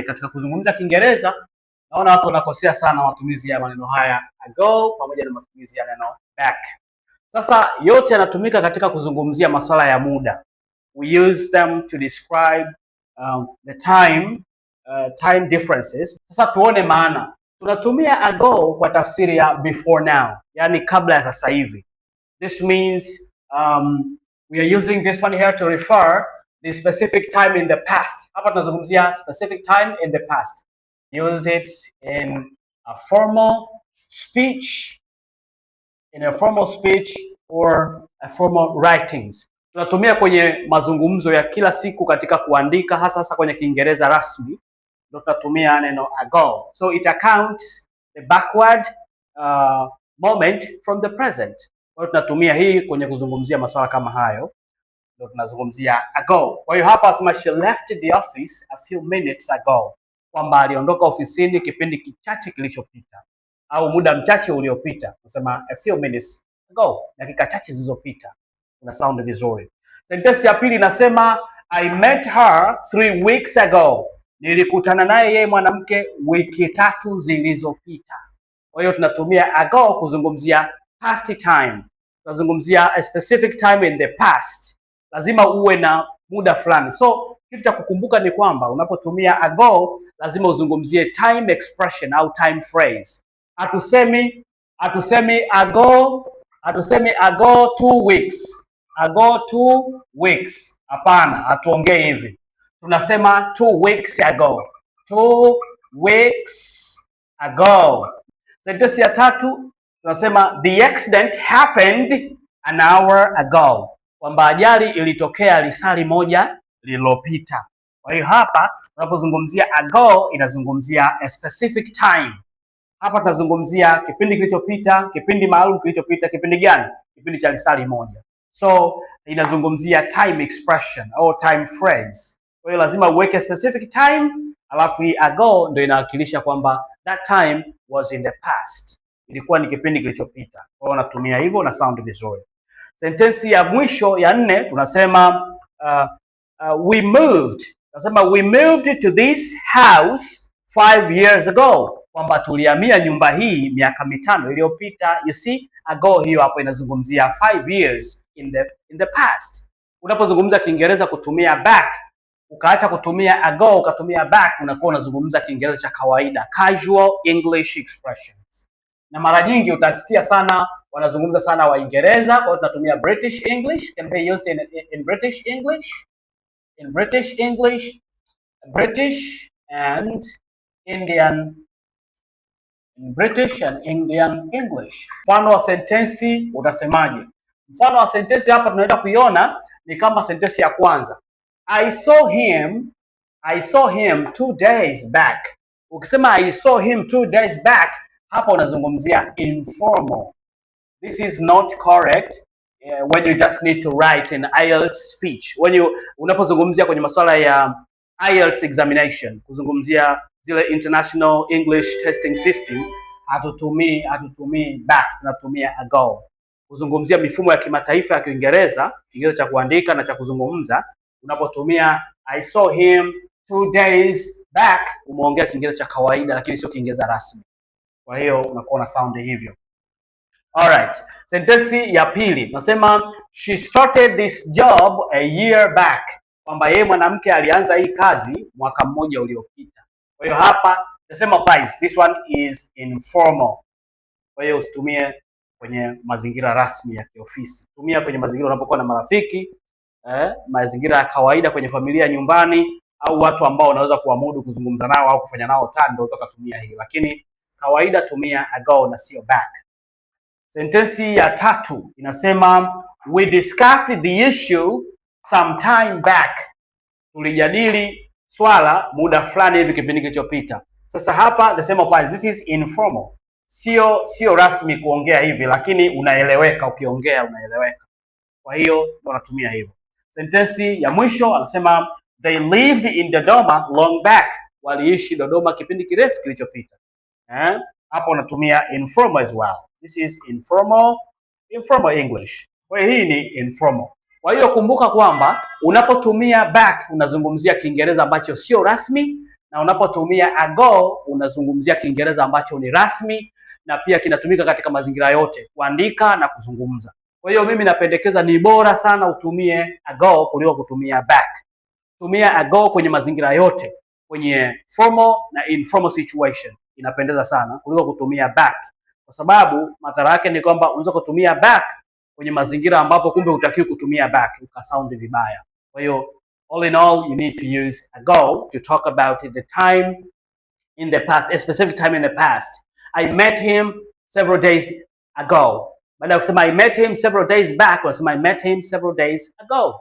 Katika kuzungumza Kiingereza naona watu wanakosea sana matumizi ya maneno haya ago pamoja na matumizi ya neno back. Sasa yote yanatumika katika kuzungumzia masuala ya muda. We use them to describe the time differences. Sasa tuone maana. Tunatumia ago kwa tafsiri ya before now, yani kabla ya sasa hivi. This means we are using this one here to refer the specific time in the past. Hapa tunazungumzia specific time in the past. Use it in a formal speech, or a formal writings. Tunatumia kwenye mazungumzo ya kila siku katika kuandika, hasa kwenye Kiingereza rasmi ndio tunatumia neno ago. So it accounts the backward moment from the present. Kwa hiyo tunatumia hii kwenye kuzungumzia masuala kama hayo, ndio tunazungumzia ago. Kwa hiyo hapa asema she left the office a few minutes ago, kwamba aliondoka ofisini kipindi kichache kilichopita au muda mchache uliopita. Tunasema a few minutes ago, dakika chache zilizopita. Una sound vizuri. Sentensi ya pili inasema I met her 3 weeks ago. Nilikutana naye yeye mwanamke wiki 3 zilizopita. Kwa hiyo tunatumia ago kuzungumzia past time. Tunazungumzia a specific time in the past. Lazima uwe na muda fulani. So kitu cha kukumbuka ni kwamba unapotumia ago lazima uzungumzie time expression au time phrase. Hatusemi ago 2 weeks. Ago 2 weeks. Hapana, hatuongei hivi. Tunasema 2 weeks ago. 2 weeks ago. Sentensi ya tatu tunasema the accident happened an hour ago. Kwamba ajali ilitokea lisali moja lililopita. Kwa hiyo hapa tunapozungumzia ago inazungumzia a specific time. Hapa tunazungumzia kipindi kilichopita, kipindi maalum kilichopita. Kipindi gani? Kipindi cha lisali moja. So inazungumzia time expression au time phrase. Kwa hiyo lazima uweke specific time, alafu hii ago ndio inawakilisha kwamba that time was in the past. Ilikuwa ni kipindi kilichopita. Kwa hiyo unatumia hivyo na sound vizuri. Sentensi ya mwisho ya 4 tunasema we moved. Tunasema we moved to this house 5 years ago. Kwamba tulihamia nyumba hii miaka 5 iliyopita. You see, ago hiyo hapo inazungumzia 5 years in the past. Unapozungumza Kiingereza kutumia back, ukaacha kutumia ago ukatumia back, unakuwa unazungumza Kiingereza cha kawaida, casual English expressions. Na mara nyingi utasikia sana wanazungumza sana Waingereza, kwa tunatumia British English, can be used in British English, British and Indian, British and Indian English. Mfano wa sentensi utasemaje? Mfano wa sentensi hapa tunaenda kuiona ni kama sentensi ya kwanza. I saw him 2 days back. Ukisema I saw him 2 days back, hapa unazungumzia informal. This is not correct when you just need to write an IELTS speech. Unapozungumzia kwenye masuala ya IELTS examination, kuzungumzia zile International English Testing System, hatutumii back, tunatumia ago. Kuzungumzia mifumo ya kimataifa ya Kiingereza, Kiingereza cha kuandika na cha kuzungumza, unapotumia I saw him 2 days back, umeongea Kiingereza cha kawaida lakini sio Kiingereza rasmi. Kwa hiyo unakuwa na sound hivyo. Alright. Sentensi ya pili nasema she started this job a year back. Kwamba yeye mwanamke alianza hii kazi mwaka mmoja uliopita. Kwa hiyo hapa nasema phrase, this one is informal. Kwa hiyo usitumie kwenye mazingira rasmi ya kiofisi. Tumia kwenye mazingira unapokuwa na marafiki, mazingira ya kawaida kwenye familia nyumbani, au watu ambao unaweza kuamudu kuzungumza nao au kufanya nao tando, utatumia hii. Lakini kawaida tumia ago na sio back. Sentensi ya tatu inasema we discussed the issue some time back. Tulijadili swala muda fulani hivi kipindi kilichopita. Sasa hapa the same applies. This is informal. Sio rasmi kuongea hivi, lakini unaeleweka, ukiongea unaeleweka. Kwa hiyo tunatumia hivyo. Sentensi ya mwisho anasema they lived in Dodoma long back. Waliishi Dodoma kipindi kirefu kilichopita. Hapo unatumia informal as well. This is informal English. Kwa hiyo hii ni informal. Kwa hiyo kumbuka kwamba unapotumia back unazungumzia Kiingereza ambacho sio rasmi, na unapotumia ago unazungumzia Kiingereza ambacho ni rasmi na pia kinatumika katika mazingira yote, kuandika na kuzungumza. Kwa hiyo mimi napendekeza ni bora sana utumie ago kuliko kutumia back. Tumia ago kwenye mazingira yote, kwenye formal na informal situation, inapendeza sana kuliko kutumia back, kwa sababu madhara yake ni kwamba unaweza kutumia back kwenye mazingira ambapo kumbe hutakiwi kutumia back, ukasound vibaya. Kwa hiyo all in all, you need to use ago to talk about the time in the past, a specific time in the past. I met him several days ago. Baada ya kusema I met him several days back, unasema I met him several days ago.